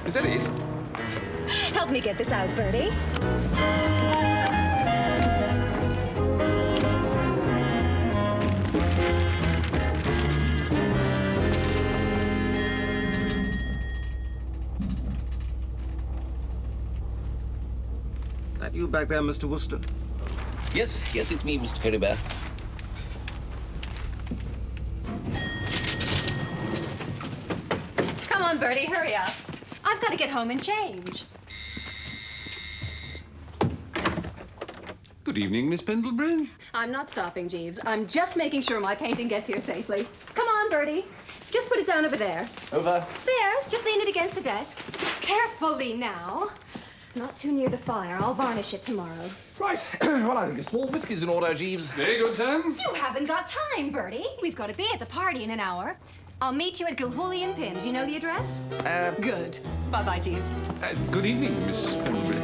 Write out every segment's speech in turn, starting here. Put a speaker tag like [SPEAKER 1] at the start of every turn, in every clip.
[SPEAKER 1] Is that it?
[SPEAKER 2] Help me get this out, Bertie.
[SPEAKER 1] That you back there, Mr. Wooster?
[SPEAKER 3] Yes, it's me, Mr. Currybear.
[SPEAKER 2] Come on, Bertie, hurry up. I've got to get home and change.
[SPEAKER 4] Good evening, Miss Pendlebury.
[SPEAKER 2] I'm not stopping, Jeeves. I'm just making sure my painting gets here safely. Come on, Bertie. Just put it down over there.
[SPEAKER 3] Over.
[SPEAKER 2] There. Just lean it against the desk. Carefully now. Not too near the fire. I'll varnish it tomorrow.
[SPEAKER 3] Right. Well, I think a small whiskey's in order, Jeeves.
[SPEAKER 4] Very good, Sam.
[SPEAKER 2] You haven't got time, Bertie. We've got to be at the party in an hour. I'll meet you at Gilhooly and Pym's. You know the address? Good. Bye-bye, Jeeves.
[SPEAKER 4] Good evening, Miss Pendlebury.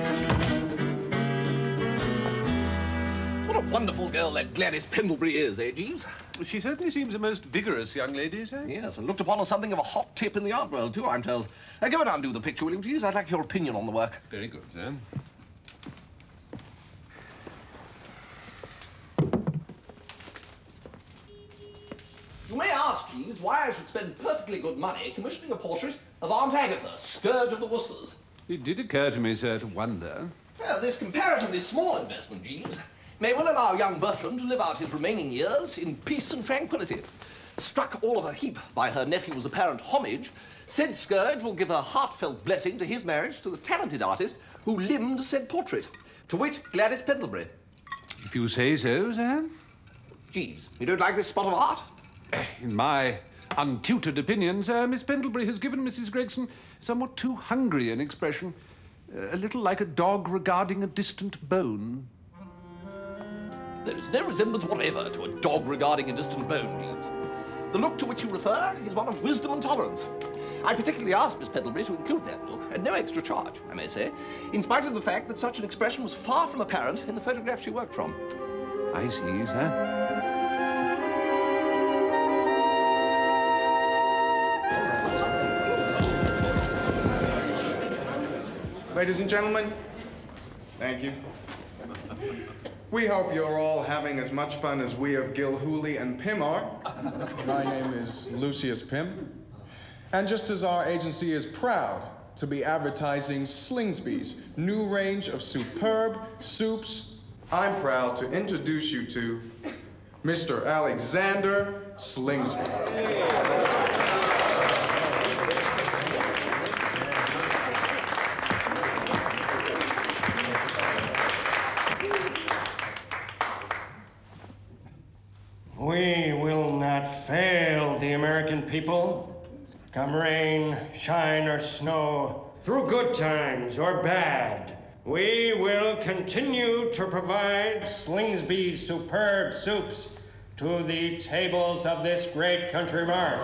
[SPEAKER 3] What a wonderful girl that Gladys Pendlebury is, eh, Jeeves?
[SPEAKER 4] She certainly seems a most vigorous young lady, sir.
[SPEAKER 3] Yes, and looked upon as something of a hot tip in the art world, too, I'm told. Go and undo the picture, will you, Jeeves? I'd like your opinion on the work.
[SPEAKER 4] Very good, sir.
[SPEAKER 3] You may ask, Jeeves, why I should spend perfectly good money commissioning a portrait of Aunt Agatha, scourge of the Woosters.
[SPEAKER 4] It did occur to me, sir, to wonder.
[SPEAKER 3] Well, this comparatively small investment, Jeeves, may well allow young Bertram to live out his remaining years in peace and tranquility. Struck all of a heap by her nephew's apparent homage, said scourge will give a heartfelt blessing to his marriage to the talented artist who limned said portrait, to wit, Gladys Pendlebury.
[SPEAKER 4] If you say so, sir.
[SPEAKER 3] Jeeves, you don't like this spot of art?
[SPEAKER 4] In my untutored opinion, sir, Miss Pendlebury has given Mrs. Gregson somewhat too hungry an expression. A little like a dog regarding a distant bone.
[SPEAKER 3] There is no resemblance whatever to a dog regarding a distant bone, Jeeves. The look to which you refer is one of wisdom and tolerance. I particularly asked Miss Pendlebury to include that look, at no extra charge, I may say, in spite of the fact that such an expression was far from apparent in the photograph she worked from.
[SPEAKER 4] I see, sir.
[SPEAKER 5] Ladies and gentlemen, thank you. We hope you're all having as much fun as we of Gilhooly and Pym are. My name is Lucius Pym, and just as our agency is proud to be advertising Slingsby's new range of superb soups, I'm proud to introduce you to Mr. Alexander Slingsby.
[SPEAKER 6] We will not fail the American people. Come rain, shine, or snow, through good times or bad, we will continue to provide Slingsby's superb soups to the tables of this great country mart.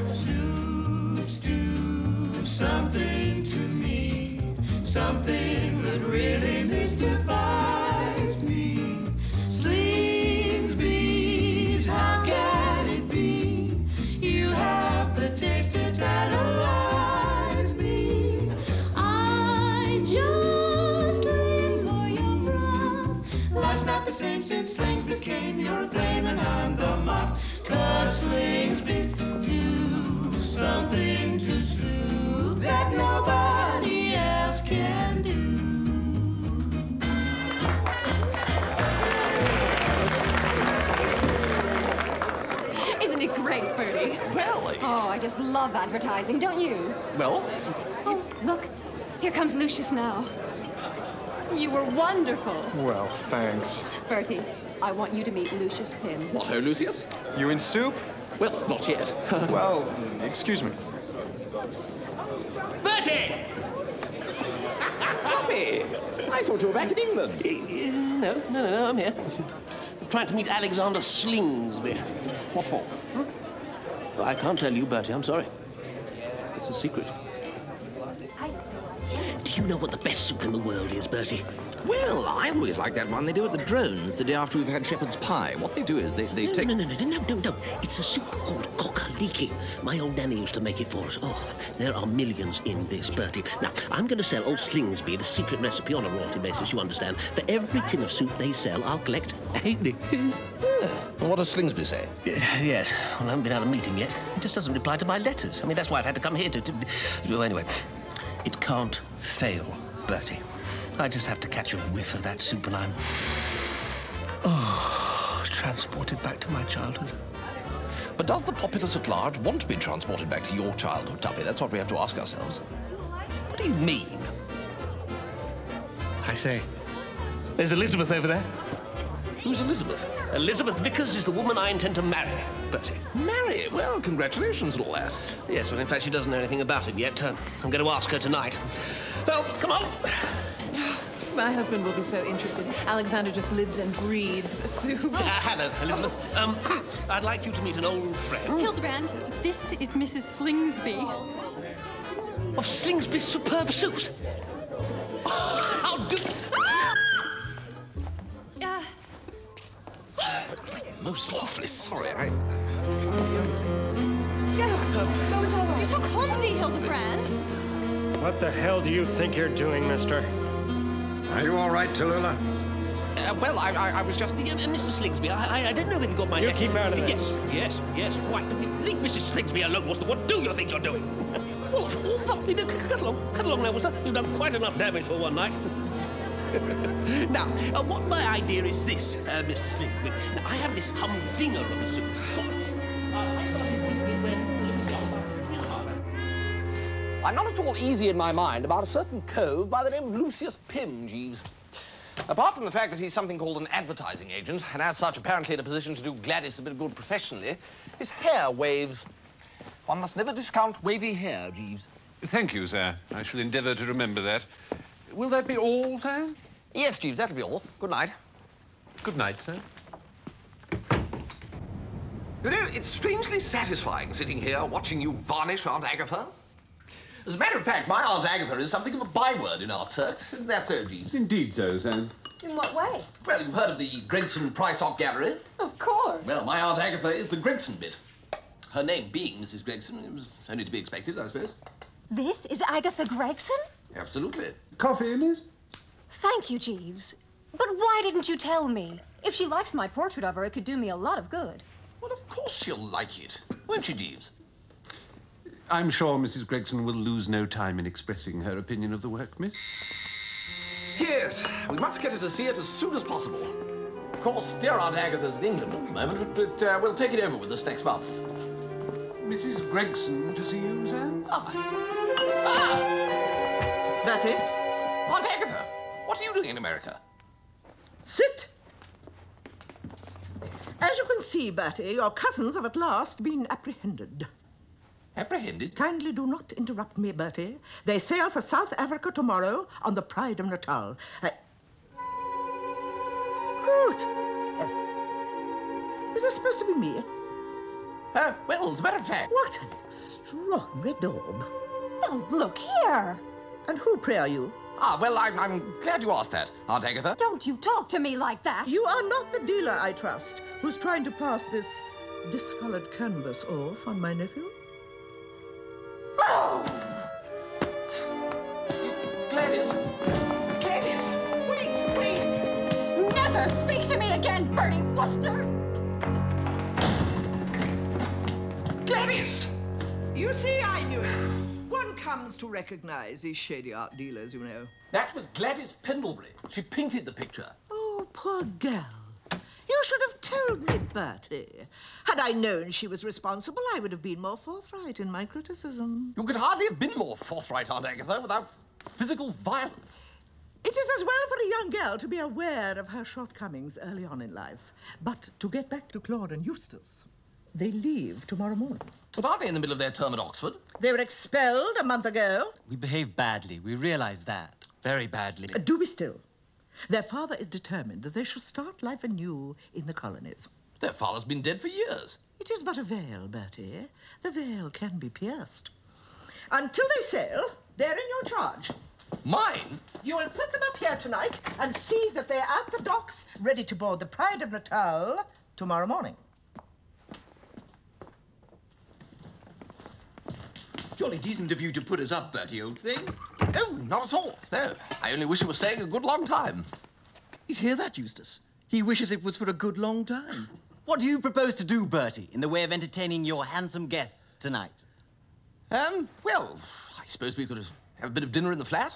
[SPEAKER 7] Soups do something to me, something that really mystifies me. Slingsby's, how can it be? You have the taste to tantalize me. I just live for your broth. Life's not the same since Slingsby's came. You're a flame and I'm the moth. 'Cause Slingsby's do something to soup that nobody else can do.
[SPEAKER 2] Isn't it great, Bertie?
[SPEAKER 3] Well,
[SPEAKER 2] Oh, I just love advertising, don't you?
[SPEAKER 3] well,
[SPEAKER 2] Oh, look. Here comes Lucius now. You were wonderful.
[SPEAKER 5] Well, thanks.
[SPEAKER 2] Bertie, I want you to meet Lucius Pym.
[SPEAKER 3] what, oh, Lucius?
[SPEAKER 5] You in soup?
[SPEAKER 3] Well, not yet.
[SPEAKER 5] Well, excuse me.
[SPEAKER 3] Bertie! Toppy! I thought you were back in England. No, I'm here. Trying to meet Alexander Slingsby. What for? I can't tell you, Bertie, I'm sorry. It's a secret. Do you know what the best soup in the world is, Bertie? Well, I always like that one they do at the Drones the day after we've had shepherd's pie. What they do is they take...
[SPEAKER 8] No. It's a soup called cockaliki. My old nanny used to make it for us. Oh, there are millions in this, Bertie. Now, I'm going to sell old Slingsby the secret recipe on a royalty basis, you understand. For every tin of soup they sell, I'll collect a halfpenny.
[SPEAKER 3] And what does Slingsby say?
[SPEAKER 8] Yes. Well, I haven't been out of a meeting yet. He just doesn't reply to my letters. I mean, that's why I've had to come here to... Well, anyway, it can't fail, Bertie. I just have to catch a whiff of that soup and I'm... Oh, transported back to my childhood.
[SPEAKER 3] But does the populace at large want to be transported back to your childhood, Tuppy? That's what we have to ask ourselves.
[SPEAKER 8] What do you mean? I say, there's Elizabeth over there.
[SPEAKER 3] Who's Elizabeth?
[SPEAKER 8] Elizabeth Vickers is the woman I intend to marry, Bertie.
[SPEAKER 3] Marry? Well, congratulations and all that.
[SPEAKER 8] Yes, well, in fact, she doesn't know anything about it yet. I'm going to ask her tonight. Well, come on.
[SPEAKER 9] My husband will be so interested. Alexander just lives and breathes soup.
[SPEAKER 8] Hello, Elizabeth. I'd like you to meet an old friend.
[SPEAKER 2] Hildebrand, this is Mrs. Slingsby.
[SPEAKER 8] Of Slingsby's superb soups. Oh, how do...
[SPEAKER 3] Most awfully sorry.
[SPEAKER 2] You're so clumsy, Hildebrand.
[SPEAKER 6] What the hell do you think you're doing, mister?
[SPEAKER 1] Are you all right, Tallulah?
[SPEAKER 3] Well, I was just...
[SPEAKER 8] Mr. Slingsby, I don't know whether you got my...
[SPEAKER 6] You keep out of this.
[SPEAKER 8] Yes, quite. But leave Mrs. Slingsby alone, Wooster. What do you think you're doing? Well, cut along now, Wooster. You've done quite enough damage for one night. Now, what my idea is this, Mr. Slingsby. Now, I have this humdinger of a suit. I started
[SPEAKER 3] I'm not at all easy in my mind about a certain cove by the name of Lucius Pym, Jeeves. Apart from the fact that he's something called an advertising agent, and as such apparently in a position to do Gladys a bit of good professionally, his hair waves. One must never discount wavy hair, Jeeves.
[SPEAKER 4] Thank you, sir. I shall endeavour to remember that. Will that be all, sir?
[SPEAKER 3] Yes, Jeeves, that'll be all. Good night.
[SPEAKER 4] Good night, sir.
[SPEAKER 3] You know, it's strangely satisfying sitting here watching you varnish Aunt Agatha. As a matter of fact, my Aunt Agatha is something of a byword in art circs. Isn't that so, Jeeves?
[SPEAKER 4] Indeed so, sir.
[SPEAKER 2] In what way?
[SPEAKER 3] Well, you've heard of the Gregson Price-Off Gallery?
[SPEAKER 2] Of course.
[SPEAKER 3] Well, my Aunt Agatha is the Gregson bit. Her name being Mrs. Gregson, it was only to be expected, I suppose.
[SPEAKER 2] This is Agatha Gregson?
[SPEAKER 3] Absolutely.
[SPEAKER 4] Coffee, miss?
[SPEAKER 2] Thank you, Jeeves. But why didn't you tell me? If she likes my portrait of her, it could do me a lot of good.
[SPEAKER 3] Well, of course she'll like it. Won't you, Jeeves?
[SPEAKER 4] I'm sure Mrs. Gregson will lose no time in expressing her opinion of the work, miss.
[SPEAKER 3] Yes, we must get her to see it as soon as possible. Of course, dear Aunt Agatha's in England at the moment, but we'll take it over with us next month.
[SPEAKER 4] Mrs. Gregson to see you, sir?
[SPEAKER 10] Bertie?
[SPEAKER 3] Aunt Agatha, what are you doing in America?
[SPEAKER 10] Sit. As you can see, Bertie, your cousins have at last been apprehended.
[SPEAKER 3] Apprehended?
[SPEAKER 10] Kindly do not interrupt me, Bertie. They sail for South Africa tomorrow on the Pride of Natal. Good. Is this supposed to be me?
[SPEAKER 3] Well, as a matter of fact...
[SPEAKER 10] What an extraordinary daub.
[SPEAKER 2] Oh, look here.
[SPEAKER 10] And who, pray, are you?
[SPEAKER 3] Well, I'm glad you asked that, Aunt Agatha.
[SPEAKER 2] Don't you talk to me like that.
[SPEAKER 10] You are not the dealer, I trust, who's trying to pass this discolored canvas off on my nephew?
[SPEAKER 3] Gladys! Gladys! Wait!
[SPEAKER 2] Never speak to me again, Bertie Wooster!
[SPEAKER 3] Gladys!
[SPEAKER 10] You see, I knew it. One comes to recognize these shady art dealers, you know.
[SPEAKER 3] That was Gladys Pendlebury. She painted the picture.
[SPEAKER 10] Oh, poor girl. You should have told me, Bertie. Had I known she was responsible, I would have been more forthright in my criticism.
[SPEAKER 3] You could hardly have been more forthright, Aunt Agatha, without physical violence.
[SPEAKER 10] It is as well for a young girl to be aware of her shortcomings early on in life. But to get back to Claude and Eustace, they leave tomorrow morning.
[SPEAKER 3] But aren't they in the middle of their term at Oxford?
[SPEAKER 10] They were expelled a month ago.
[SPEAKER 11] We behaved badly. We realize that. Very badly.
[SPEAKER 10] Do be still. Their father is determined that they shall start life anew in the colonies.
[SPEAKER 3] Their father's been dead for years.
[SPEAKER 10] It is but a veil, Bertie. The veil can be pierced. Until they sail, they're in your charge.
[SPEAKER 3] Mine?
[SPEAKER 10] You will put them up here tonight and see that they're at the docks, ready to board the Pride of Natal tomorrow morning.
[SPEAKER 12] Jolly decent of you to put us up, Bertie, old thing.
[SPEAKER 3] Oh, not at all. No, I only wish it were staying a good long time.
[SPEAKER 12] You hear that, Eustace? He wishes it was for a good long time. What do you propose to do, Bertie, in the way of entertaining your handsome guests tonight?
[SPEAKER 3] Well, I suppose we could have a bit of dinner in the flat.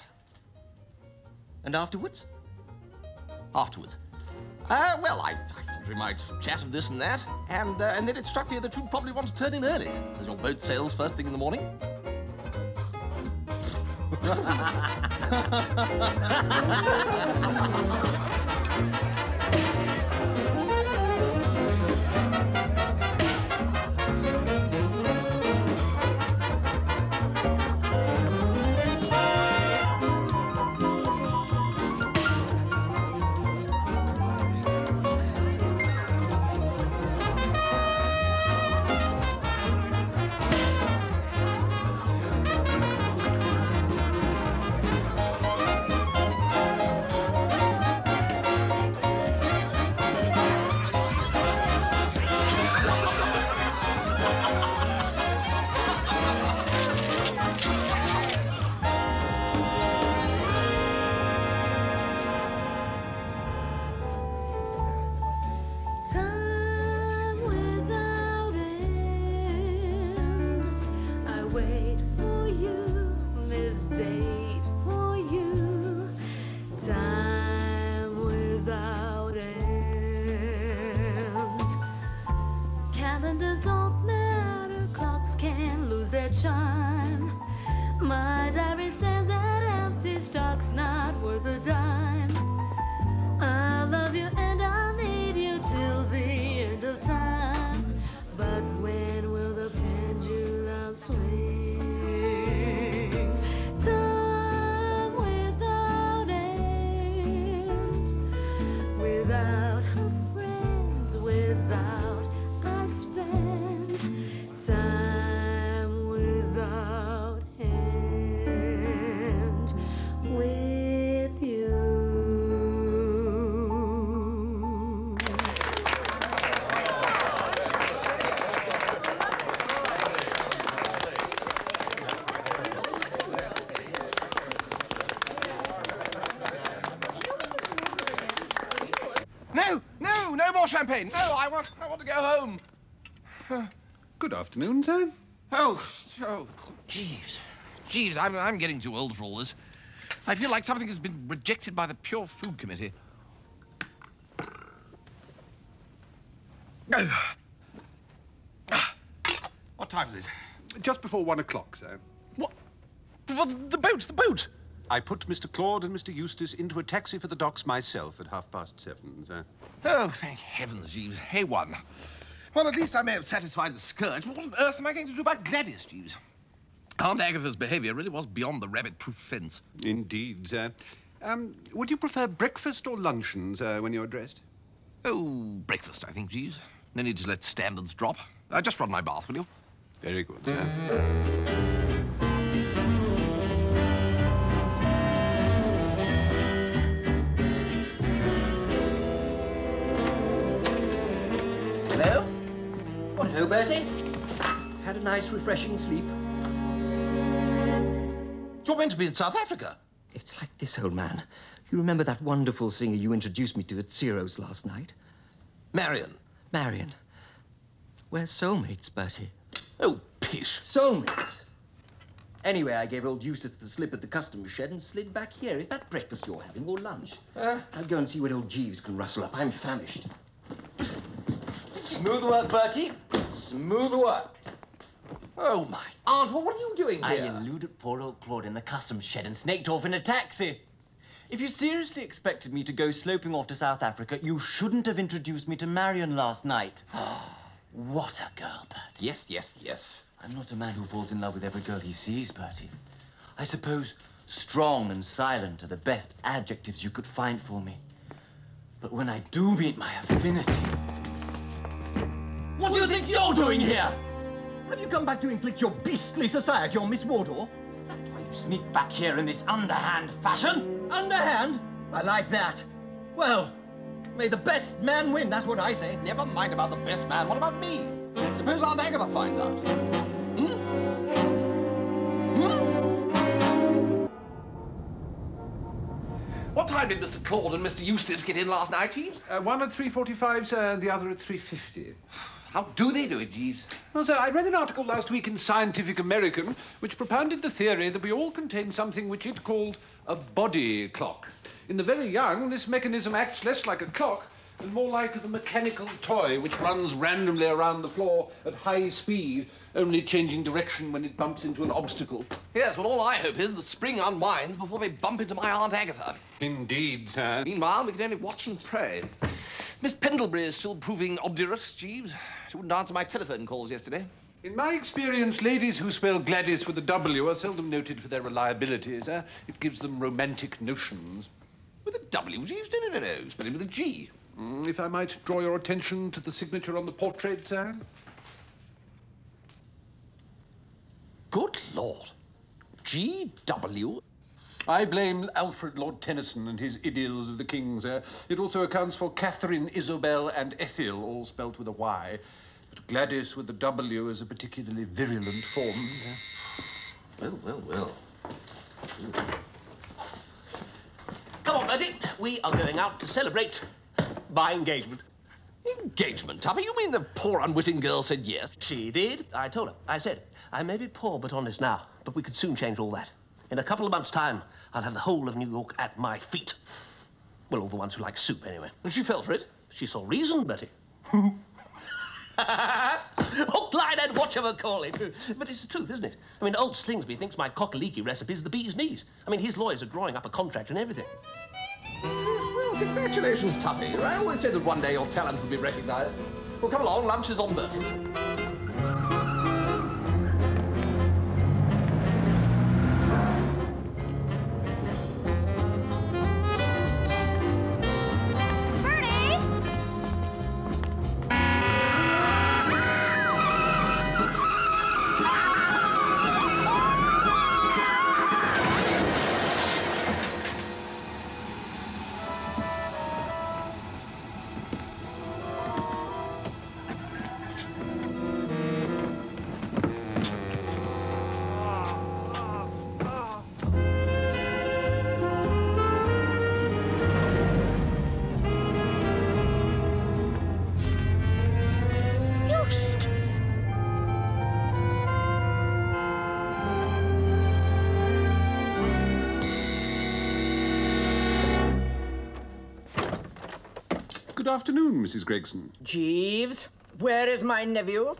[SPEAKER 12] And afterwards?
[SPEAKER 3] Afterwards. Well, I thought we might chat of this and that, and then it struck me that you'd probably want to turn in early, as your boat sails first thing in the morning.
[SPEAKER 7] Chime. My diary stands at empty stocks, not worth a dime. I love you and I'll need you till the end of time. But when will the pendulum swing? Time without end, without her friends, without I spend time.
[SPEAKER 3] No more champagne. No, I want to go home.
[SPEAKER 4] Good afternoon, sir.
[SPEAKER 3] Oh, Jeeves. Jeeves, I'm getting too old for all this. I feel like something has been rejected by the Pure Food Committee. What time is it?
[SPEAKER 4] Just before 1 o'clock, sir.
[SPEAKER 3] What? The boat!
[SPEAKER 4] I put Mr. Claude and Mr. Eustace into a taxi for the docks myself at 7:30, sir.
[SPEAKER 3] Oh, thank heavens, Jeeves. A1. Well, at least I may have satisfied the scourge. What on earth am I going to do about Gladys, Jeeves? Aunt Agatha's behaviour really was beyond the rabbit-proof fence.
[SPEAKER 4] Indeed, sir. Would you prefer breakfast or luncheon, sir, when you're dressed?
[SPEAKER 3] Oh, breakfast, I think, Jeeves. No need to let standards drop. Just run my bath, will you?
[SPEAKER 4] Very good, sir.
[SPEAKER 12] Hello? What ho, Bertie? Had a nice, refreshing sleep.
[SPEAKER 3] You're meant to be in South Africa.
[SPEAKER 12] It's like this, old man. You remember that wonderful singer you introduced me to at Ciro's last night?
[SPEAKER 3] Marion.
[SPEAKER 12] Marion. We're soulmates, Bertie.
[SPEAKER 3] Oh, pish.
[SPEAKER 12] Soulmates? Anyway, I gave old Eustace the slip at the customs shed and slid back here. Is that breakfast you're having or lunch? I'll go and see what old Jeeves can rustle up. I'm famished. Smooth work, Bertie. Smooth work.
[SPEAKER 3] Oh, my aunt, what are you doing
[SPEAKER 12] I
[SPEAKER 3] here?
[SPEAKER 12] eluded poor old Claude in the customs shed and snaked off in a taxi. If you seriously expected me to go sloping off to South Africa, you shouldn't have introduced me to Marion last night. What a girl, Bertie.
[SPEAKER 3] Yes.
[SPEAKER 12] I'm not a man who falls in love with every girl he sees, Bertie. I suppose strong and silent are the best adjectives you could find for me. But when I do meet my affinity... What do you think you're doing here? Have you come back to inflict your beastly society on Miss Wardour? Is that why you sneak back here in this underhand fashion? Underhand? I like that. Well, may the best man win, that's what I say.
[SPEAKER 3] Never mind about the best man. What about me? Suppose Aunt Agatha finds out. What time did Mr. Claude and Mr. Eustace get in last night, Jeeves?
[SPEAKER 4] One at 3:45, sir, and the other at 3:50.
[SPEAKER 3] How do they do it, Jeeves?
[SPEAKER 4] Well, sir, I read an article last week in Scientific American which propounded the theory that we all contain something which it called a body clock. In the very young, this mechanism acts less like a clock and more like the mechanical toy which runs randomly around the floor at high speed, only changing direction when it bumps into an obstacle.
[SPEAKER 3] Yes, well, all I hope is the spring unwinds before they bump into my Aunt Agatha.
[SPEAKER 4] Indeed, sir.
[SPEAKER 3] Meanwhile, we can only watch and pray. Miss Pendlebury is still proving obdurate, Jeeves. She wouldn't answer my telephone calls yesterday.
[SPEAKER 4] In my experience, ladies who spell Gladys with a W are seldom noted for their reliability, sir. It gives them romantic notions.
[SPEAKER 3] With a W, Jeeves? No. Spell it with a G.
[SPEAKER 4] If I might draw your attention to the signature on the portrait, sir.
[SPEAKER 3] Good Lord. G.W.?
[SPEAKER 4] I blame Alfred Lord Tennyson and his Idylls of the King, sir. It also accounts for Catherine, Isobel, and Ethel, all spelt with a Y. But Gladys with the W is a particularly virulent form, sir.
[SPEAKER 3] Well.
[SPEAKER 8] Come on, Bertie. We are going out to celebrate my engagement.
[SPEAKER 3] Engagement, Tuppy? You mean the poor unwitting girl said yes?
[SPEAKER 8] She did. I told her. I said, I may be poor but honest now, but we could soon change all that. In a couple of months' time, I'll have the whole of New York at my feet. Well, all the ones who like soup, anyway.
[SPEAKER 3] And she fell for it?
[SPEAKER 8] She saw reason, Bertie. Hook, line, and whatchamacallit. But it's the truth, isn't it? I mean, old Slingsby thinks my cockaliki recipe's the bee's knees. I mean, his lawyers are drawing up a contract and everything.
[SPEAKER 3] Well, congratulations, Tuppy. I always said that one day your talent would be recognised. Well, come along, lunch is on Bertie.
[SPEAKER 4] Good afternoon, Mrs. Gregson.
[SPEAKER 10] Jeeves, where is my nephew?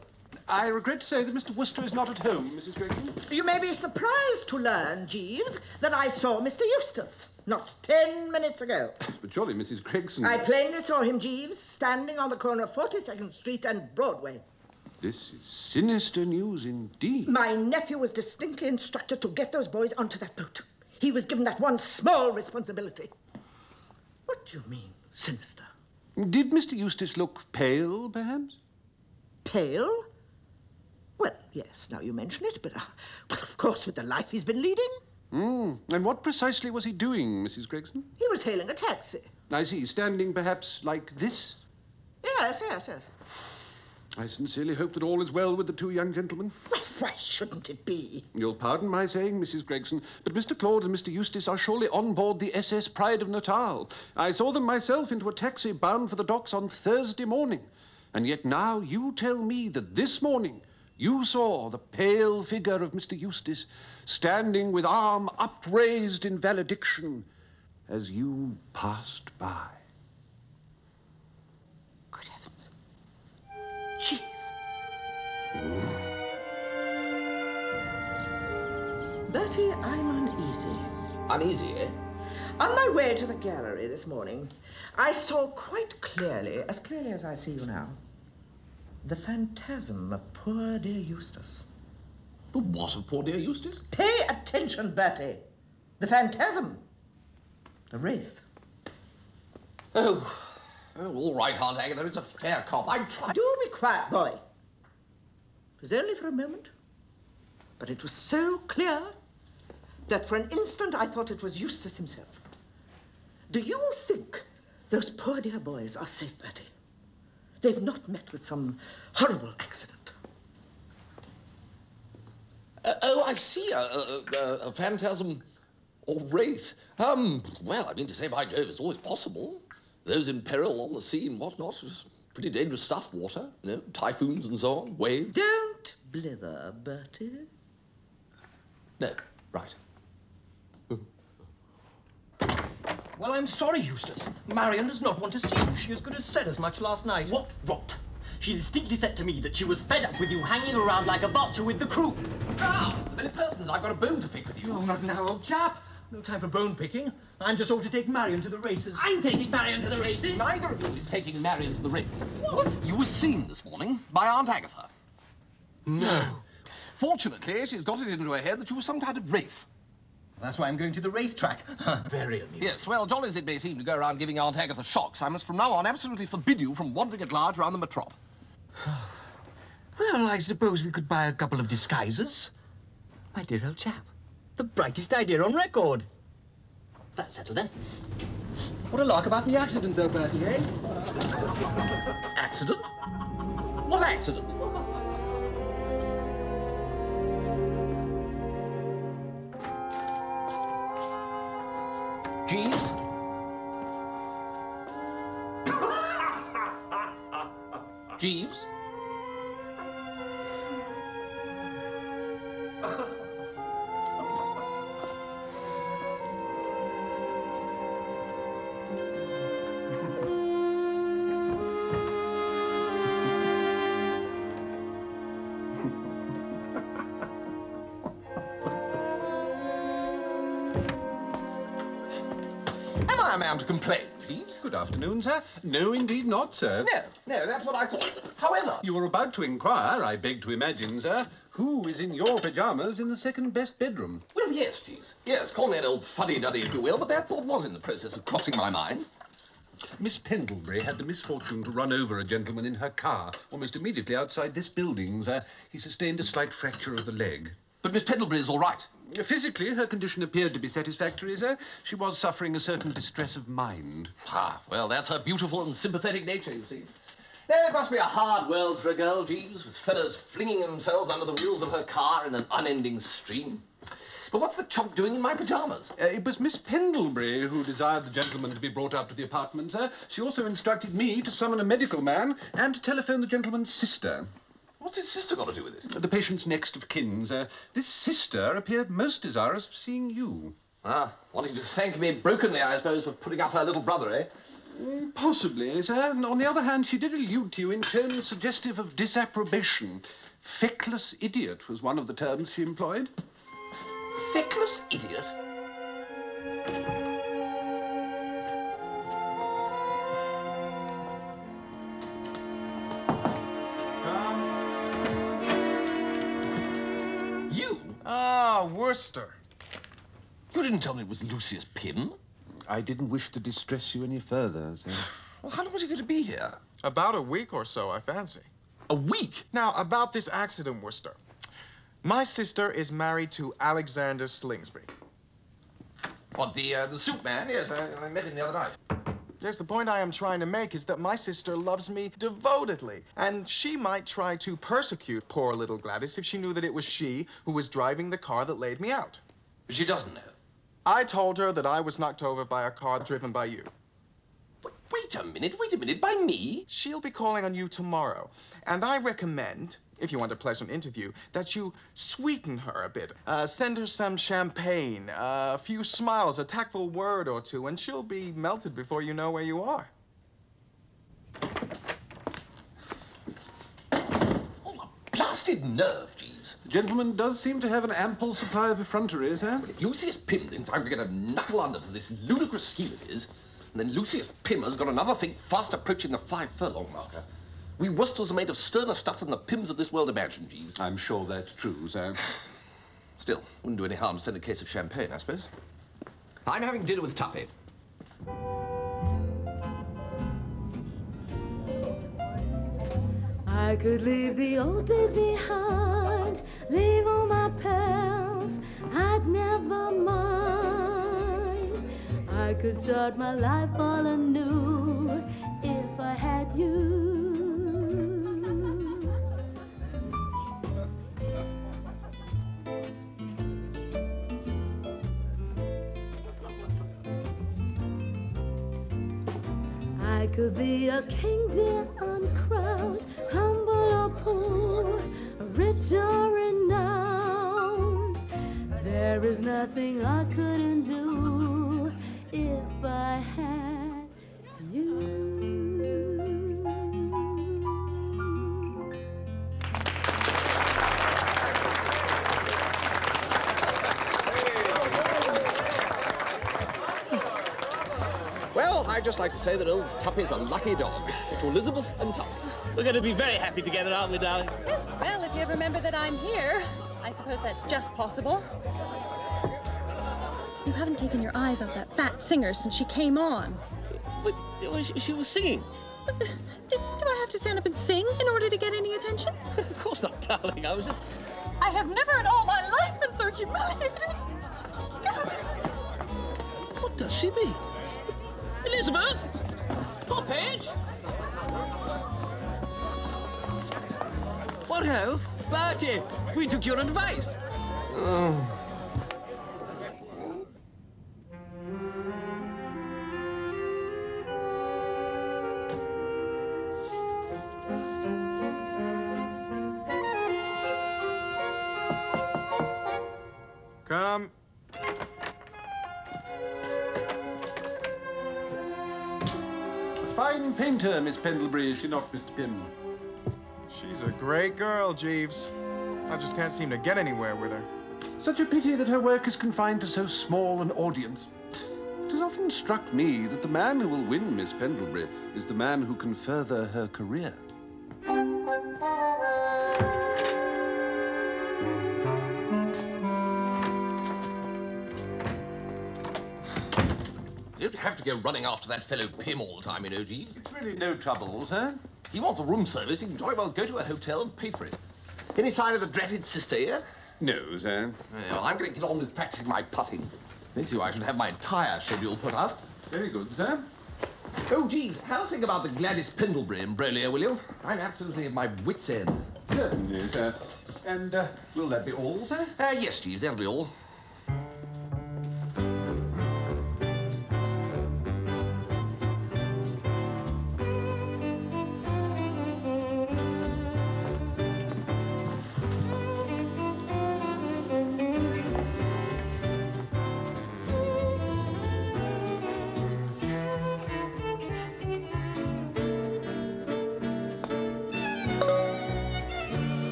[SPEAKER 4] I regret to say that Mr. Wooster is not at home, Mrs. Gregson.
[SPEAKER 10] You may be surprised to learn, Jeeves, that I saw Mr. Eustace not 10 minutes ago.
[SPEAKER 4] But surely, Mrs. Gregson...
[SPEAKER 10] I plainly saw him, Jeeves, standing on the corner of 42nd Street and Broadway.
[SPEAKER 4] This is sinister news indeed.
[SPEAKER 10] My nephew was distinctly instructed to get those boys onto that boat. He was given that one small responsibility. What do you mean, sinister?
[SPEAKER 4] Did Mr. Eustace look pale, perhaps?
[SPEAKER 10] Pale? Well, yes, now you mention it, but well, of course, with the life he's been leading.
[SPEAKER 4] And what precisely was he doing, Mrs. Gregson?
[SPEAKER 10] He was hailing a taxi.
[SPEAKER 4] I see, standing perhaps like this?
[SPEAKER 10] Yes.
[SPEAKER 4] I sincerely hope that all is well with the two young gentlemen.
[SPEAKER 10] Well, why shouldn't it be?
[SPEAKER 4] You'll pardon my saying, Mrs. Gregson, but Mr. Claude and Mr. Eustace are surely on board the SS Pride of Natal. I saw them myself into a taxi bound for the docks on Thursday morning. And yet now you tell me that this morning you saw the pale figure of Mr. Eustace standing with arm upraised in valediction as you passed by.
[SPEAKER 10] Good heavens. Jeeves. Bertie, I'm uneasy.
[SPEAKER 3] Uneasy, eh?
[SPEAKER 10] On my way to the gallery this morning, I saw quite clearly as I see you now, the phantasm of poor dear Eustace.
[SPEAKER 3] The what of poor dear Eustace?
[SPEAKER 10] Pay attention, Bertie. The phantasm. The wraith.
[SPEAKER 3] Oh, all right, Aunt Agatha, it's a fair cop. I tried.
[SPEAKER 10] Do be quiet, boy. It was only for a moment, but it was so clear that for an instant I thought it was Eustace himself. Do you think those poor dear boys are safe, Bertie? They've not met with some horrible accident.
[SPEAKER 3] Oh, I see. A phantasm or wraith. Well, I mean to say, by Jove, it's always possible. Those in peril on the sea and whatnot. Pretty dangerous stuff, water, you know, typhoons and so on, waves.
[SPEAKER 10] Don't blither, Bertie.
[SPEAKER 3] No, right.
[SPEAKER 12] Well, I'm sorry, Eustace. Marion does not want to see you. She as good as said as much last night. What rot? She distinctly said to me that she was fed up with you hanging around like a vulture with the crew.
[SPEAKER 3] Ah, the very persons I've got a bone to pick with you.
[SPEAKER 12] Oh, not now, old chap. No time for bone picking. I'm just off to take Marion to the races.
[SPEAKER 8] I'm taking Marion to the races.
[SPEAKER 3] Neither of you is taking Marion to the races. What? You were seen this morning by Aunt Agatha.
[SPEAKER 12] No.
[SPEAKER 3] Fortunately, she's got it into her head that you were some kind of wraith.
[SPEAKER 12] That's why I'm going to the wraith track. Very amusing.
[SPEAKER 3] Yes, well, jolly as it may seem to go around giving Aunt Agatha shocks, I must from now on absolutely forbid you from wandering at large around the metrop.
[SPEAKER 12] Well, I suppose we could buy a couple of disguises. My dear old chap, the brightest idea on record. That's settled then. What a lark about the accident, though, Bertie, eh?
[SPEAKER 3] Accident? What accident? Jeeves? Jeeves? Am I a man to complain, Jeeves?
[SPEAKER 4] Good afternoon, sir. No, indeed not, sir.
[SPEAKER 3] No, that's what I thought. However...
[SPEAKER 4] You were about to inquire, I beg to imagine, sir, who is in your pyjamas in the second-best bedroom?
[SPEAKER 3] Well, yes, Jeeves. Yes, call me an old fuddy-duddy if you will, but that thought was in the process of crossing my mind.
[SPEAKER 4] Miss Pendlebury had the misfortune to run over a gentleman in her car almost immediately outside this building, sir. He sustained a slight fracture of the leg.
[SPEAKER 3] But Miss Pendlebury is all right.
[SPEAKER 4] Physically, her condition appeared to be satisfactory, sir. She was suffering a certain distress of mind.
[SPEAKER 3] Ah, well, that's her beautiful and sympathetic nature, you see. Now, it must be a hard world for a girl, Jeeves, with fellows flinging themselves under the wheels of her car in an unending stream. But what's the chump doing in my pyjamas?
[SPEAKER 4] It was Miss Pendlebury who desired the gentleman to be brought up to the apartment, sir. She also instructed me to summon a medical man and to telephone the gentleman's sister.
[SPEAKER 3] What's his sister got to do with it?
[SPEAKER 4] The patient's next of kin, sir. This sister appeared most desirous of seeing you.
[SPEAKER 3] Ah, wanting to thank me brokenly, I suppose, for putting up her little brother, eh?
[SPEAKER 4] Possibly, sir. On the other hand, she did allude to you in tones suggestive of disapprobation. Feckless idiot was one of the terms she employed.
[SPEAKER 3] Feckless idiot?
[SPEAKER 5] Ah, Wooster.
[SPEAKER 3] You didn't tell me it was Lucius Pym.
[SPEAKER 4] I didn't wish to distress you any further, sir.
[SPEAKER 3] Well, how long was he going to be here?
[SPEAKER 5] About a week or so, I fancy.
[SPEAKER 3] A week?
[SPEAKER 5] Now, about this accident, Wooster. My sister is married to Alexander Slingsby.
[SPEAKER 3] What, the soup man? Yes, I met him the other night.
[SPEAKER 5] Yes, the point I am trying to make is that my sister loves me devotedly, and she might try to persecute poor little Gladys if she knew that it was she who was driving the car that laid me out.
[SPEAKER 3] But she doesn't know.
[SPEAKER 5] I told her that I was knocked over by a car driven by you.
[SPEAKER 3] Wait a minute, by me?
[SPEAKER 5] She'll be calling on you tomorrow, and I recommend, if you want a pleasant interview, that you sweeten her a bit. Send her some champagne, a few smiles, a tactful word or two, and she'll be melted before you know where you are.
[SPEAKER 3] Oh, a blasted nerve, Jeeves.
[SPEAKER 4] The gentleman does seem to have an ample supply of effrontery, sir.
[SPEAKER 3] If Lucius Pym thinks I'm going to knuckle under to this ludicrous scheme of his, and then Lucius Pym has got another thing fast approaching the 5-furlong marker. We Woosters are made of sterner stuff than the Pyms of this world imagine, Jeeves.
[SPEAKER 4] I'm sure that's true, sir.
[SPEAKER 3] Still, wouldn't do any harm to send a case of champagne, I suppose. I'm having dinner with Tuppy.
[SPEAKER 7] I could leave the old days behind, leave all my pals else, I'd never mind. I could start my life all anew if I had you. I could be a king, dear, uncrowned, humble or poor, rich or renowned. There is nothing I couldn't do if I had you.
[SPEAKER 3] Well, I'd just like to say that old Tuppy's a lucky dog. To Elizabeth and Tuppy.
[SPEAKER 8] We're going to be very happy together, aren't we, darling?
[SPEAKER 13] Yes, well, if you remember that I'm here, I suppose that's just possible. You haven't taken your eyes off that fat singer since she came on.
[SPEAKER 8] But she was singing.
[SPEAKER 13] Do I have to stand up and sing in order to get any attention?
[SPEAKER 8] Of course not, darling. I was just...
[SPEAKER 13] I have never in all my life been so humiliated.
[SPEAKER 8] What does she mean? Elizabeth! Poppet!
[SPEAKER 12] What ho? Bertie, we took your advice.
[SPEAKER 5] Come.
[SPEAKER 4] Fine painter, Miss Pendlebury, is she not, Mr. Pym?
[SPEAKER 5] She's a great girl, Jeeves. I just can't seem to get anywhere with her.
[SPEAKER 4] Such a pity that her work is confined to so small an audience. It has often struck me that the man who will win Miss Pendlebury is the man who can further her career.
[SPEAKER 3] You don't have to go running after that fellow Pym all the time, you know, Jeeves.
[SPEAKER 4] It's really no trouble, sir.
[SPEAKER 3] If he wants a room service, he can jolly well go to a hotel and pay for it. Any sign of the dratted sister yet?
[SPEAKER 4] No, sir.
[SPEAKER 3] Well, I'm going to get on with practicing my putting. Next year I should have my entire schedule put out.
[SPEAKER 4] Very good, sir.
[SPEAKER 3] Oh, Jeeves, have a think about the Gladys Pendlebury embroglio, will you? I'm absolutely at my wit's end.
[SPEAKER 4] Certainly, sir. And will that be all, sir?
[SPEAKER 3] Yes, Jeeves, that'll be all.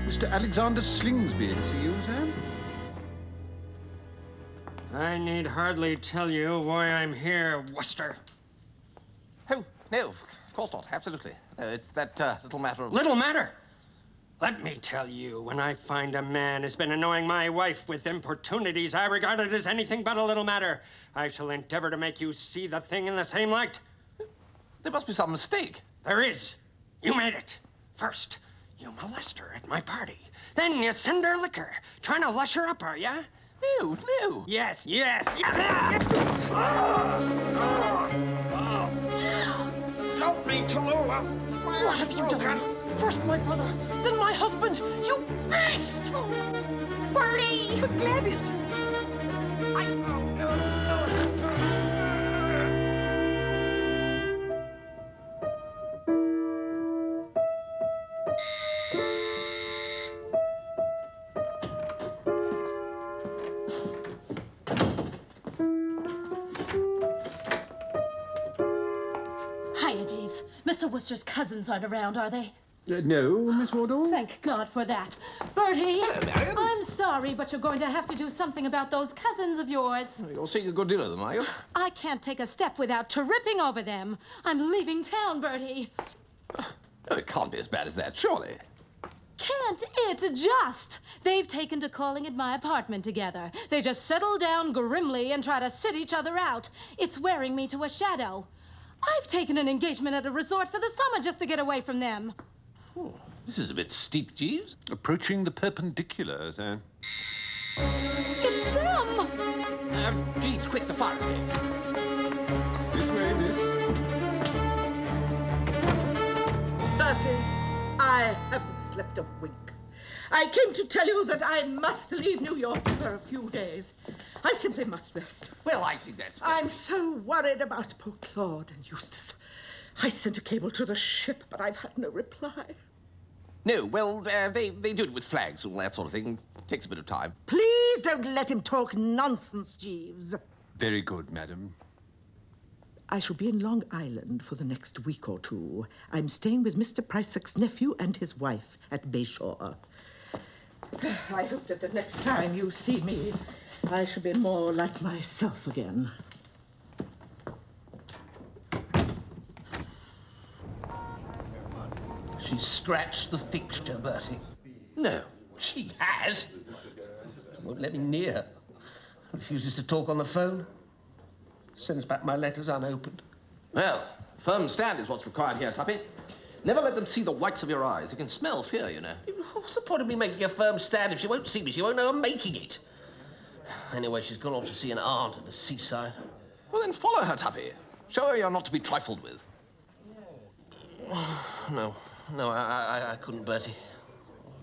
[SPEAKER 4] Mr. Alexander Slingsby to see you, sir.
[SPEAKER 6] I need hardly tell you why I'm here, Wooster.
[SPEAKER 3] Oh, no, of course not. Absolutely. No, it's that little matter of...
[SPEAKER 6] Little matter? Let me tell you, when I find a man has been annoying my wife with importunities I regard it as anything but a little matter, I shall endeavor to make you see the thing in the same light.
[SPEAKER 3] There must be some mistake.
[SPEAKER 6] There is. You made it. First, you molest her at my party. Then you send her liquor. Trying to lush her up, are ya?
[SPEAKER 3] No, no.
[SPEAKER 6] Yes, yes.
[SPEAKER 8] Help me, Tallulah!
[SPEAKER 9] What have you done? First my brother, then my husband. You beast!
[SPEAKER 2] Bertie!
[SPEAKER 3] But Gladys!
[SPEAKER 14] Hiya, Jeeves. Mr. Wooster's cousins aren't around, are they?
[SPEAKER 4] No, Miss Wardle.
[SPEAKER 14] Thank God for that. Bertie,
[SPEAKER 3] Hello, Marion.
[SPEAKER 14] I'm sorry, but you're going to have to do something about those cousins of yours.
[SPEAKER 3] You're seeing a good deal of them, are you?
[SPEAKER 14] I can't take a step without tripping over them. I'm leaving town, Bertie.
[SPEAKER 3] Oh, it can't be as bad as that, surely.
[SPEAKER 14] Can't it just? They've taken to calling at my apartment together. They just settle down grimly and try to sit each other out. It's wearing me to a shadow. I've taken an engagement at a resort for the summer just to get away from them.
[SPEAKER 8] Oh, this is a bit steep, Jeeves.
[SPEAKER 4] Approaching the perpendiculars, eh?
[SPEAKER 14] It's them!
[SPEAKER 3] Jeeves, quick, the fire escape.
[SPEAKER 4] This way, miss.
[SPEAKER 10] Bertie, I haven't slept a wink. I came to tell you that I must leave New York for a few days. I simply must rest.
[SPEAKER 3] Well, I think that's fair.
[SPEAKER 10] I'm so worried about poor Claude and Eustace. I sent a cable to the ship, but I've had no reply.
[SPEAKER 3] No, well, they do it with flags and all that sort of thing. Takes a bit of time.
[SPEAKER 10] Please don't let him talk nonsense, Jeeves.
[SPEAKER 4] Very good, madam.
[SPEAKER 10] I shall be in Long Island for the next week or two. I'm staying with Mr. Prysock's nephew and his wife at Bayshore. I hope that the next time you see me, I shall be more like myself again.
[SPEAKER 8] She scratched the fixture, Bertie. No, she has. Won't let me near her. Refuses to talk on the phone. Sends back my letters unopened.
[SPEAKER 3] Well, firm stand is what's required here, Tuppy. Never let them see the whites of your eyes. They can smell fear, you know.
[SPEAKER 8] What's the point of me making a firm stand? If she won't see me, she won't know I'm making it. Anyway, she's gone off to see an aunt at the seaside.
[SPEAKER 3] Well, then follow her, Tuppy. Show her you're not to be trifled with.
[SPEAKER 8] No, I couldn't, Bertie.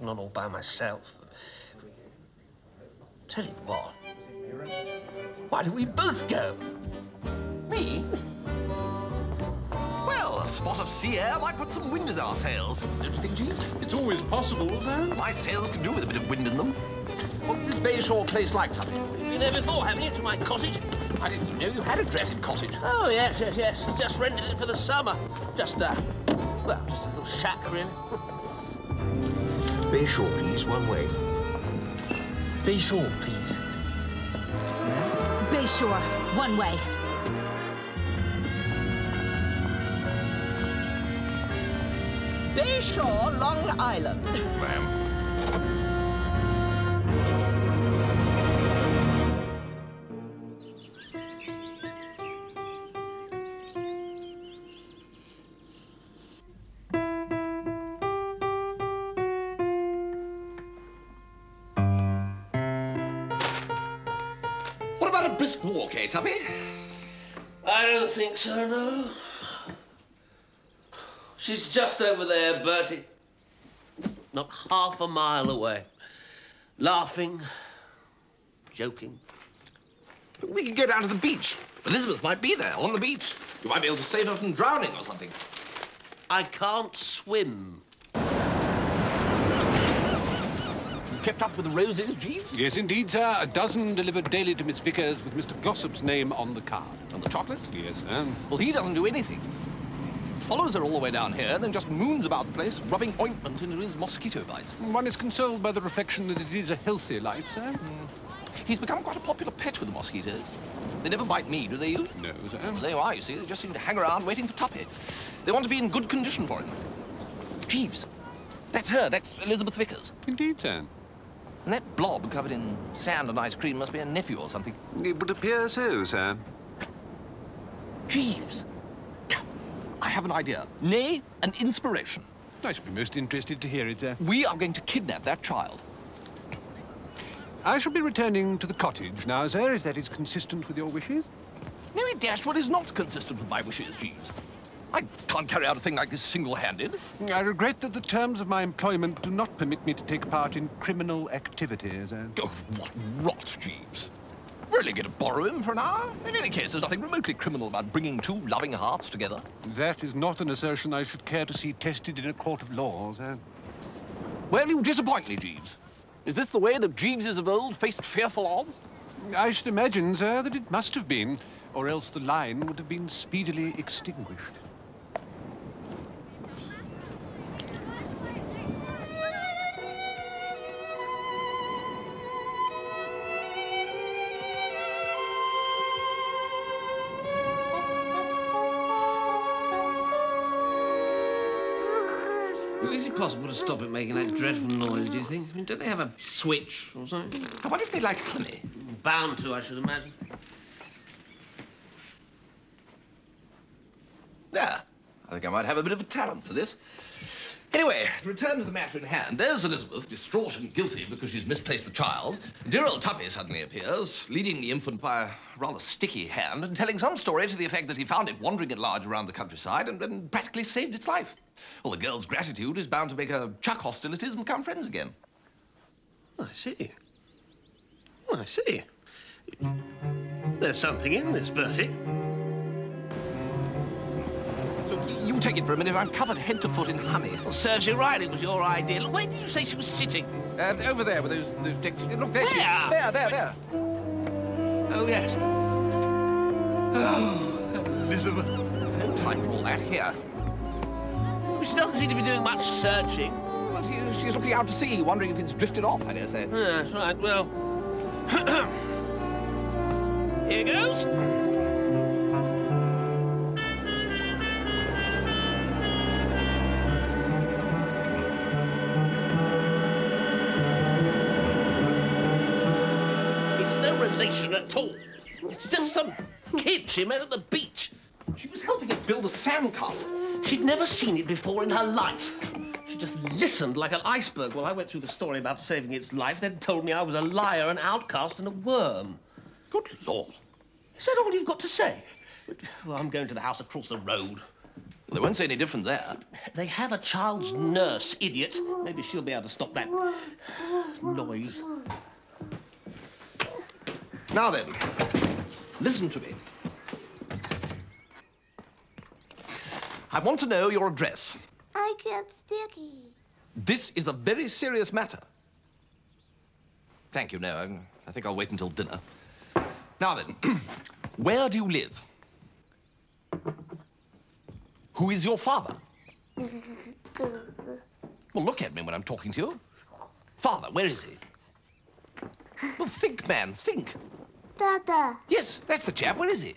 [SPEAKER 8] Not all by myself. Tell you what. Why don't we both go?
[SPEAKER 3] Me? Well, a spot of sea air might put some wind in our sails. Don't you think, Jeeves?
[SPEAKER 4] It's always possible, sir.
[SPEAKER 3] My sails can do with a bit of wind in them. What's this Bayshore place like, Tuppy?
[SPEAKER 8] You've been there before, haven't you, to my cottage?
[SPEAKER 3] I didn't know you had a dreaded cottage.
[SPEAKER 8] Oh, yes. Just rented it for the summer. Just a little shack, really.
[SPEAKER 1] Bayshore, please, one way.
[SPEAKER 8] Bayshore, please.
[SPEAKER 14] Bayshore, one way.
[SPEAKER 10] Bayshore, Long Island.
[SPEAKER 3] Ma'am. What about a brisk walk, eh, Tuppy?
[SPEAKER 8] I don't think so, no. She's just over there, Bertie. Not half a mile away. Laughing, joking.
[SPEAKER 3] But we could go down to the beach. Elizabeth might be there, on the beach. You might be able to save her from drowning or something.
[SPEAKER 8] I can't swim.
[SPEAKER 3] You kept up with the roses, Jeeves?
[SPEAKER 4] Yes, indeed, sir. A dozen delivered daily to Miss Vickers with Mr. Glossop's name on the card.
[SPEAKER 3] And the chocolates?
[SPEAKER 4] Yes, sir.
[SPEAKER 3] Well, he doesn't do anything. Follows her all the way down here, and then just moons about the place, rubbing ointment into his mosquito bites.
[SPEAKER 4] One is consoled by the reflection that it is a healthy life, sir.
[SPEAKER 3] He's become quite a popular pet with the mosquitoes. They never bite me, do they, you?
[SPEAKER 4] No, sir.
[SPEAKER 3] Well, there you are, you see. They just seem to hang around waiting for Tuppy. They want to be in good condition for him. Jeeves, that's her. That's Elizabeth Vickers.
[SPEAKER 4] Indeed, sir.
[SPEAKER 3] And that blob covered in sand and ice cream must be a nephew or something.
[SPEAKER 4] It would appear so, sir.
[SPEAKER 3] Jeeves, I have an idea. Nay, an inspiration.
[SPEAKER 4] I should be most interested to hear it, sir.
[SPEAKER 3] We are going to kidnap that child.
[SPEAKER 4] I shall be returning to the cottage now, sir, if that is consistent with your wishes.
[SPEAKER 3] No, it dashed well is not consistent with my wishes, Jeeves. I can't carry out a thing like this single-handed.
[SPEAKER 4] I regret that the terms of my employment do not permit me to take part in criminal activities, sir.
[SPEAKER 3] Oh, what rot, Jeeves. We're only going to borrow him for an hour. In any case, there's nothing remotely criminal about bringing two loving hearts together.
[SPEAKER 4] That is not an assertion I should care to see tested in a court of law, sir.
[SPEAKER 3] Well, you disappoint me, Jeeves. Is this the way the Jeeveses of old faced fearful odds?
[SPEAKER 4] I should imagine, sir, that it must have been, or else the line would have been speedily extinguished.
[SPEAKER 8] Is it possible to stop it making that dreadful noise, do you think? I mean, don't they have a switch or something?
[SPEAKER 3] I wonder if they like honey.
[SPEAKER 8] Bound to, I should imagine.
[SPEAKER 3] Yeah, I think I might have a bit of a talent for this. Anyway, to return to the matter in hand, there's Elizabeth, distraught and guilty because she's misplaced the child. Dear old Tuppy suddenly appears, leading the infant by a rather sticky hand and telling some story to the effect that he found it wandering at large around the countryside and practically saved its life. Well, the girl's gratitude is bound to make her chuck hostilities and become friends again.
[SPEAKER 8] I see. Oh, I see. There's something in this, Bertie.
[SPEAKER 3] You take it for a minute. I'm covered head to foot in honey.
[SPEAKER 8] Well, serves you right. It was your idea. Look, where did you say she was sitting?
[SPEAKER 3] Over there with those look, there she is. There.
[SPEAKER 8] Oh, yes. Oh, Elizabeth.
[SPEAKER 3] No time for all that here.
[SPEAKER 8] Well, she doesn't seem to be doing much searching.
[SPEAKER 3] Well, she's looking out to sea, wondering if it's drifted off, I dare say.
[SPEAKER 8] Yeah, that's right. Well, here goes. At all. It's just some kid she met at the beach.
[SPEAKER 3] She was helping it build a sandcastle.
[SPEAKER 8] She'd never seen it before in her life. She just listened like an iceberg while I went through the story about saving its life, then told me I was a liar, an outcast, and a worm.
[SPEAKER 3] Good Lord.
[SPEAKER 8] Is that all you've got to say? Well, I'm going to the house across the road.
[SPEAKER 3] Well, they won't say any different there.
[SPEAKER 8] They have a child's nurse, idiot. Maybe she'll be able to stop that noise.
[SPEAKER 3] Now then, listen to me. I want to know your address.
[SPEAKER 15] I get sticky.
[SPEAKER 3] This is a very serious matter. Thank you, no, I think I'll wait until dinner. Now then, where do you live? Who is your father? Well, look at me when I'm talking to you. Father, where is he? Well, think, man, think.
[SPEAKER 15] Dada.
[SPEAKER 3] Yes, that's the chap. Where is he?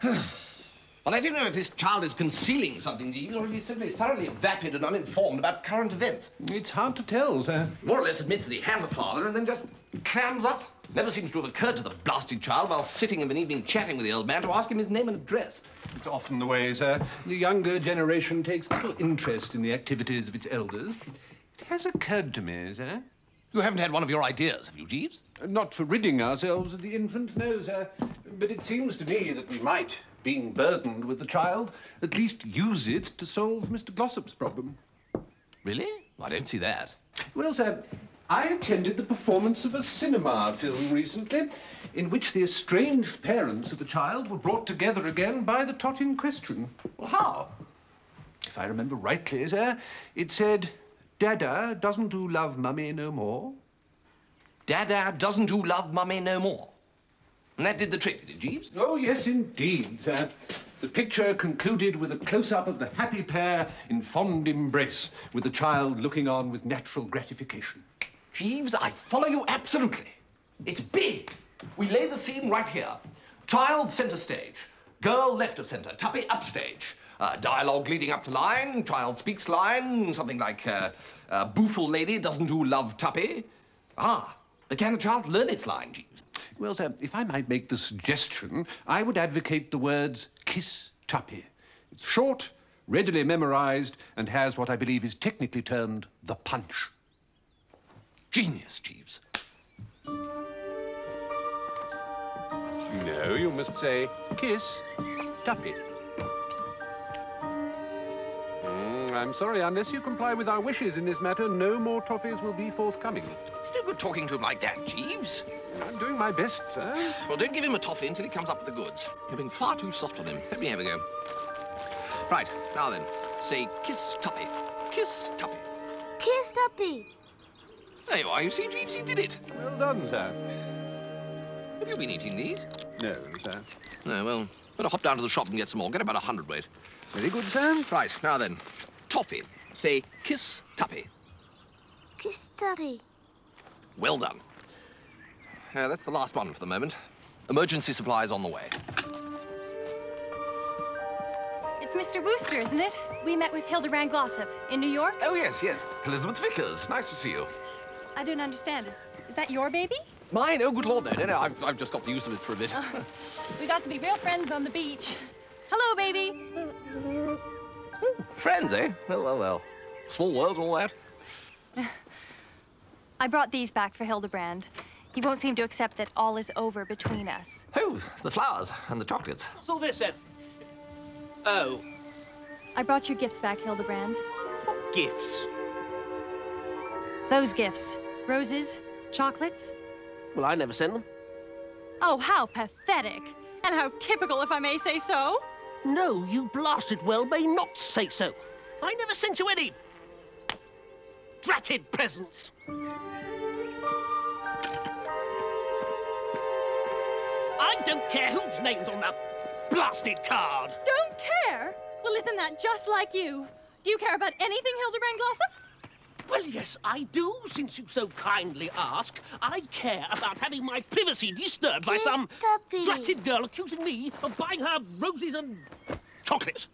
[SPEAKER 3] Well, I don't know if this child is concealing something, Jeeves, or if he's simply thoroughly vapid and uninformed about current events.
[SPEAKER 4] It's hard to tell, sir.
[SPEAKER 3] More or less admits that he has a father and then just clams up. Never seems to have occurred to the blasted child while sitting of an evening chatting with the old man to ask him his name and address.
[SPEAKER 4] It's often the way, sir. The younger generation takes little interest in the activities of its elders. It has occurred to me, sir.
[SPEAKER 3] You haven't had one of your ideas, have you, Jeeves?
[SPEAKER 4] Not for ridding ourselves of the infant, no, sir. But it seems to me that we might, being burdened with the child, at least use it to solve Mr. Glossop's problem.
[SPEAKER 3] Really? I don't see that.
[SPEAKER 4] Well, sir, I attended the performance of a cinema film recently in which the estranged parents of the child were brought together again by the tot in question.
[SPEAKER 3] Well, how?
[SPEAKER 4] If I remember rightly, sir, it said, Dada doesn't do love mummy no more.
[SPEAKER 3] Dada doesn't do love mummy no more. And that did the trick, did it, Jeeves?
[SPEAKER 4] Oh, yes, indeed, sir. The picture concluded with a close-up of the happy pair in fond embrace, with the child looking on with natural gratification.
[SPEAKER 3] Jeeves, I follow you absolutely. It's big. We lay the scene right here. Child centre stage. Girl left of centre. Tuppy upstage. Dialogue leading up to line. Child speaks line. Something like, booful lady doesn't do love Tuppy. Ah, but can the child learn its line, Jeeves?
[SPEAKER 4] Well, sir, if I might make the suggestion, I would advocate the words kiss Tuppy. It's short, readily memorized, and has what I believe is technically termed the punch.
[SPEAKER 3] Genius, Jeeves.
[SPEAKER 4] No, you must say kiss Tuppy. I'm sorry, unless you comply with our wishes in this matter, no more toffees will be forthcoming.
[SPEAKER 3] It's no good talking to him like that, Jeeves.
[SPEAKER 4] I'm doing my best, sir.
[SPEAKER 3] Well, don't give him a toffee until he comes up with the goods. You're being far too soft on him. Let me have a go. Right, now then, say kiss Tuppy. Kiss Tuppy.
[SPEAKER 15] Kiss Tuppy.
[SPEAKER 3] There you are, you see, Jeeves, you did it.
[SPEAKER 4] Well done, sir.
[SPEAKER 3] Have you been eating these?
[SPEAKER 4] No, sir.
[SPEAKER 3] No, well, better hop down to the shop and get some more. Get about 100 weight.
[SPEAKER 4] Very good, sir.
[SPEAKER 3] Right, now then, toffee. Say kiss Tuppy.
[SPEAKER 15] Kiss Tuppy.
[SPEAKER 3] Well done. That's the last one for the moment. Emergency supplies on the way.
[SPEAKER 2] It's Mr. Wooster, isn't it? We met with Hildebrand Glossop in New York.
[SPEAKER 3] Oh, yes, yes. Elizabeth Vickers. Nice to see you.
[SPEAKER 2] I don't understand. Is that your baby?
[SPEAKER 3] Mine? Oh, good Lord, no. I've just got the use of it for a bit.
[SPEAKER 2] We got to be real friends on the beach. Hello, baby.
[SPEAKER 3] Friends, eh? Well. Small world and all that.
[SPEAKER 2] I brought these back for Hildebrand. He won't seem to accept that all is over between us.
[SPEAKER 3] Oh, the flowers and the chocolates.
[SPEAKER 8] What's all this, then? Oh.
[SPEAKER 2] I brought your gifts back, Hildebrand.
[SPEAKER 8] Gifts?
[SPEAKER 2] Those gifts. Roses, chocolates.
[SPEAKER 8] Well, I never sent them.
[SPEAKER 2] Oh, how pathetic. And how typical, if I may say so.
[SPEAKER 8] No, you blasted well may not say so. I never sent you any dratted presents. I don't care whose name's on that blasted card.
[SPEAKER 2] Don't care? Well, isn't that just like you? Do you care about anything, Hildebrand Glossop?
[SPEAKER 8] Well, yes, I do, since you so kindly ask. I care about having my privacy disturbed by some dratted girl accusing me of buying her roses and chocolates.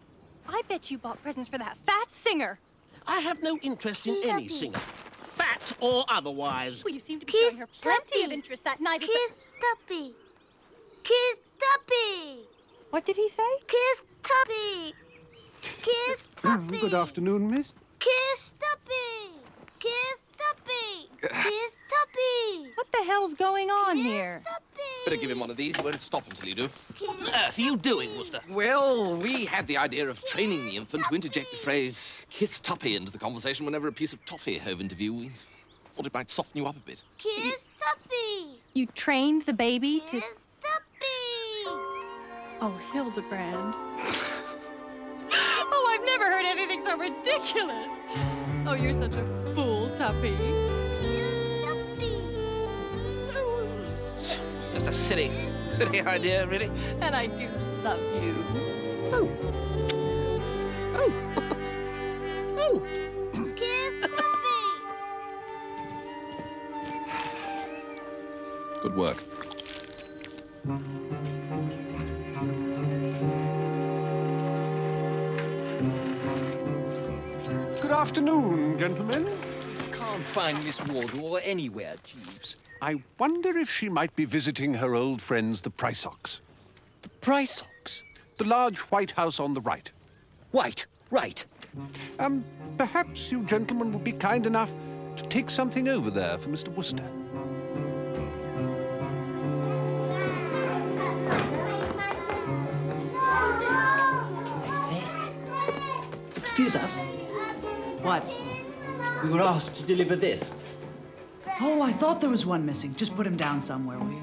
[SPEAKER 2] I bet you bought presents for that fat singer.
[SPEAKER 8] I have no interest in any singer, fat or otherwise.
[SPEAKER 2] Well, you seem to be showing her plenty of interest that night at
[SPEAKER 15] Kiss Tuppy. Kiss Tuppy.
[SPEAKER 2] What did he say?
[SPEAKER 15] Kiss Tuppy. Kiss Tuppy.
[SPEAKER 4] Good afternoon, miss.
[SPEAKER 15] Kiss Tuppy. Kiss Tuppy. Kiss Tuppy.
[SPEAKER 2] What the hell's going on here?
[SPEAKER 3] Better give him one of these. He won't stop until you do.
[SPEAKER 8] What on earth are you doing, Wooster?
[SPEAKER 3] Well, we had the idea of training the infant to interject the phrase kiss Tuppy into the conversation whenever a piece of toffee hove into view. We thought it might soften you up a bit.
[SPEAKER 15] Kiss Tuppy.
[SPEAKER 2] You trained the baby to...
[SPEAKER 15] Kiss Tuppy.
[SPEAKER 2] Oh, Hildebrand. Oh, I've never heard anything so ridiculous. Oh, you're such a fool, Tuppy.
[SPEAKER 8] It's just a silly idea, really.
[SPEAKER 2] And I do love you.
[SPEAKER 8] Oh.
[SPEAKER 15] Kiss Tuppy.
[SPEAKER 3] Good work.
[SPEAKER 4] Good afternoon, gentlemen.
[SPEAKER 11] Can't find Miss Wardle anywhere, Jeeves.
[SPEAKER 4] I wonder if she might be visiting her old friends, the Prysocs.
[SPEAKER 11] The Prysocs?
[SPEAKER 4] The large white house on the right.
[SPEAKER 11] White, right.
[SPEAKER 4] Perhaps you gentlemen would be kind enough to take something over there for Mr. Wooster.
[SPEAKER 12] Excuse us.
[SPEAKER 16] What?
[SPEAKER 12] We were asked to deliver this.
[SPEAKER 16] Oh, I thought there was one missing. Just put him down somewhere, will you?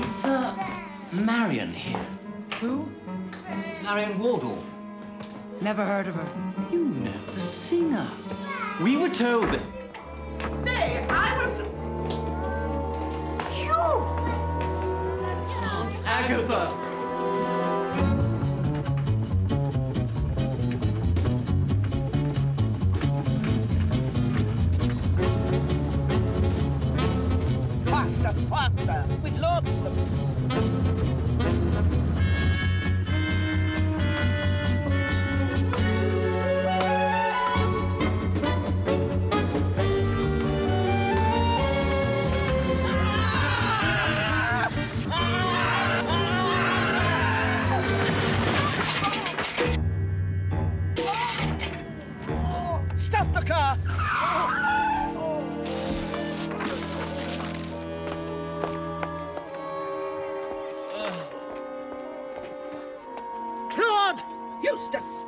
[SPEAKER 12] It's, Marion here.
[SPEAKER 16] Who?
[SPEAKER 12] Marion Wardle.
[SPEAKER 16] Never heard of her.
[SPEAKER 12] You know the singer. We were told that...
[SPEAKER 10] Hey, I was... You!
[SPEAKER 12] Aunt Agatha!
[SPEAKER 10] Faster! We've lost them.
[SPEAKER 8] Stop the car!
[SPEAKER 10] Claude! Eustace!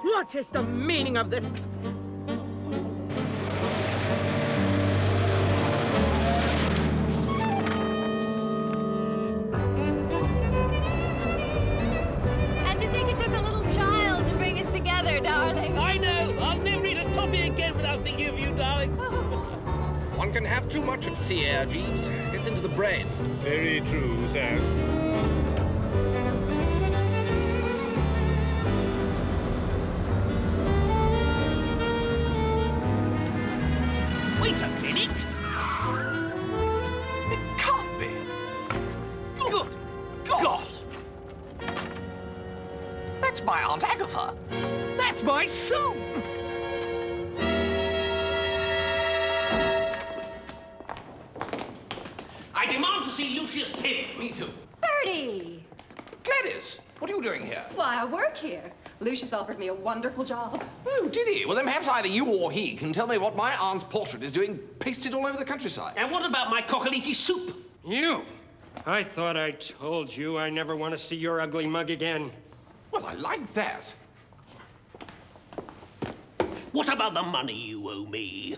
[SPEAKER 10] What is the meaning of this?
[SPEAKER 2] And to think it took a little child to bring us together, darling.
[SPEAKER 8] I know. I'll never eat a toffee again without thinking of you, darling.
[SPEAKER 3] One can have too much of sea air, Jeeves. Gets into the brain.
[SPEAKER 17] Very true, sir.
[SPEAKER 8] Wait a minute.
[SPEAKER 3] It can't be.
[SPEAKER 8] Good God.
[SPEAKER 3] That's my Aunt Agatha.
[SPEAKER 8] That's my soup! I demand to see Lucius Pym.
[SPEAKER 3] Me too.
[SPEAKER 2] Bertie!
[SPEAKER 3] Gladys, what are you doing here?
[SPEAKER 2] Why, I work here. Lucius offered me a wonderful job.
[SPEAKER 3] Oh, did he? Well, then perhaps either you or he can tell me what my aunt's portrait is doing pasted all over the countryside.
[SPEAKER 8] And what about my cockaliki soup?
[SPEAKER 6] You? I thought I told you I never want to see your ugly mug again.
[SPEAKER 3] Well, I like that.
[SPEAKER 8] What about the money you owe me?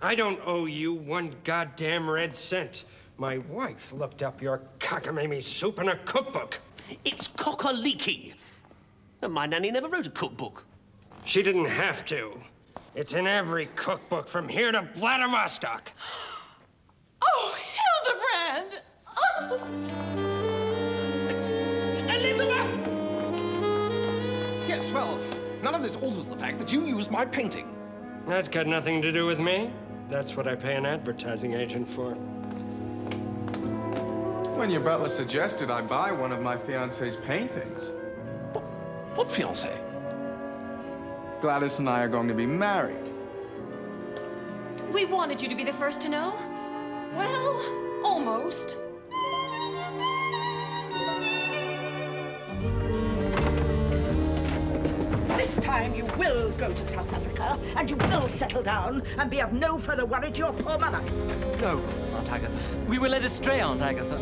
[SPEAKER 6] I don't owe you one goddamn red cent. My wife looked up your cockamamie soup in a cookbook.
[SPEAKER 8] It's cockaliki. And my nanny never wrote a cookbook.
[SPEAKER 6] She didn't have to. It's in every cookbook from here to Vladivostok.
[SPEAKER 9] Oh, Hildebrand! Oh.
[SPEAKER 8] Elizabeth!
[SPEAKER 3] Yes, well, none of this alters the fact that you used my painting.
[SPEAKER 6] That's got nothing to do with me. That's what I pay an advertising agent for.
[SPEAKER 5] When your butler suggested I buy one of my fiancée's paintings.
[SPEAKER 3] What fiancé?
[SPEAKER 5] Gladys and I are going to be married.
[SPEAKER 2] We wanted you to be the first to know. Well, almost.
[SPEAKER 10] This time you will go to South Africa, and you will settle down and be of no further worry to your poor mother.
[SPEAKER 12] No, Aunt Agatha. We were led astray, Aunt Agatha.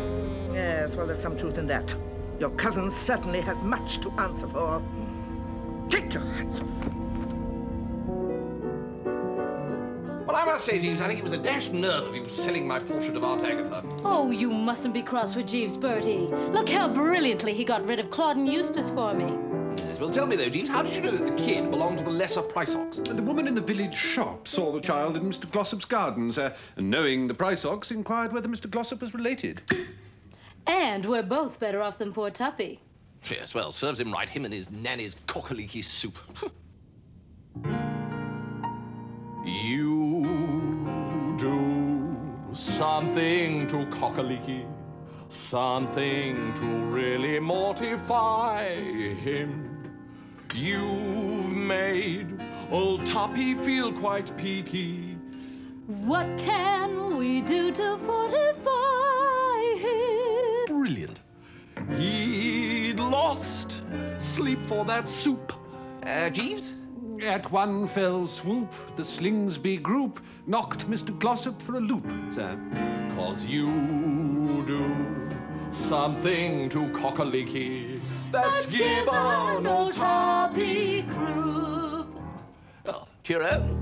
[SPEAKER 10] Yes, well, there's some truth in that. Your cousin certainly has much to answer for. Take your hats off.
[SPEAKER 3] Well, I must say, Jeeves, I think it was a dashed nerve of you selling my portrait of Aunt Agatha.
[SPEAKER 14] Oh, you mustn't be cross with Jeeves, Bertie. Look how brilliantly he got rid of Claude and Eustace for me.
[SPEAKER 3] Yes, well, tell me, though, Jeeves, how did you know that the kid belonged to the lesser Price Ox?
[SPEAKER 4] The woman in the village shop saw the child in Mr. Glossop's gardens, and knowing the Price Ox, inquired whether Mr. Glossop was related.
[SPEAKER 14] And we're both better off than poor Tuppy.
[SPEAKER 3] Yes, well, serves him right, him and his nanny's cockaliki soup. You do something to cockaliki, something to really mortify him. You've made old Tuppy feel quite peaky.
[SPEAKER 14] What can we do to fortify him?
[SPEAKER 3] Brilliant. He'd lost sleep for that soup. Jeeves?
[SPEAKER 4] At one fell swoop, the Slingsby group knocked Mr. Glossop for a loop, sir.
[SPEAKER 3] 'Cause you do something to cockaliki that's given old
[SPEAKER 14] Tuppy croup.
[SPEAKER 3] Well, cheerio.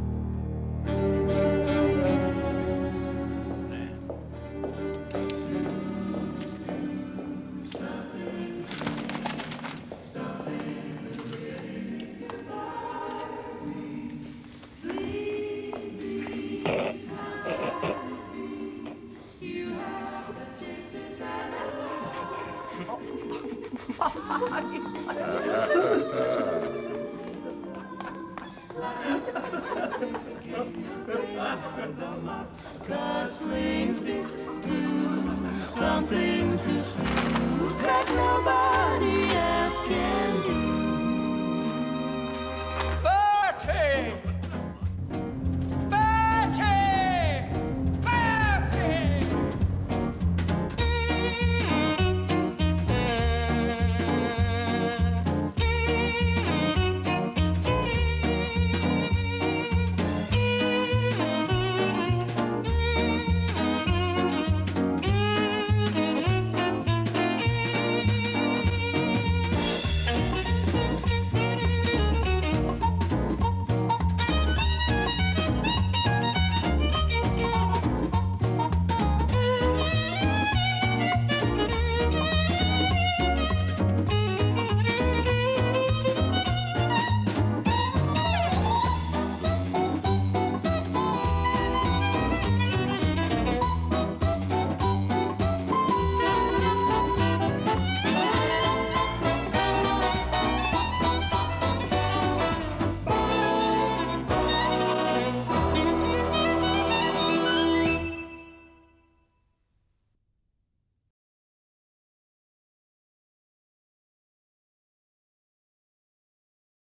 [SPEAKER 7] The Slingsbys do something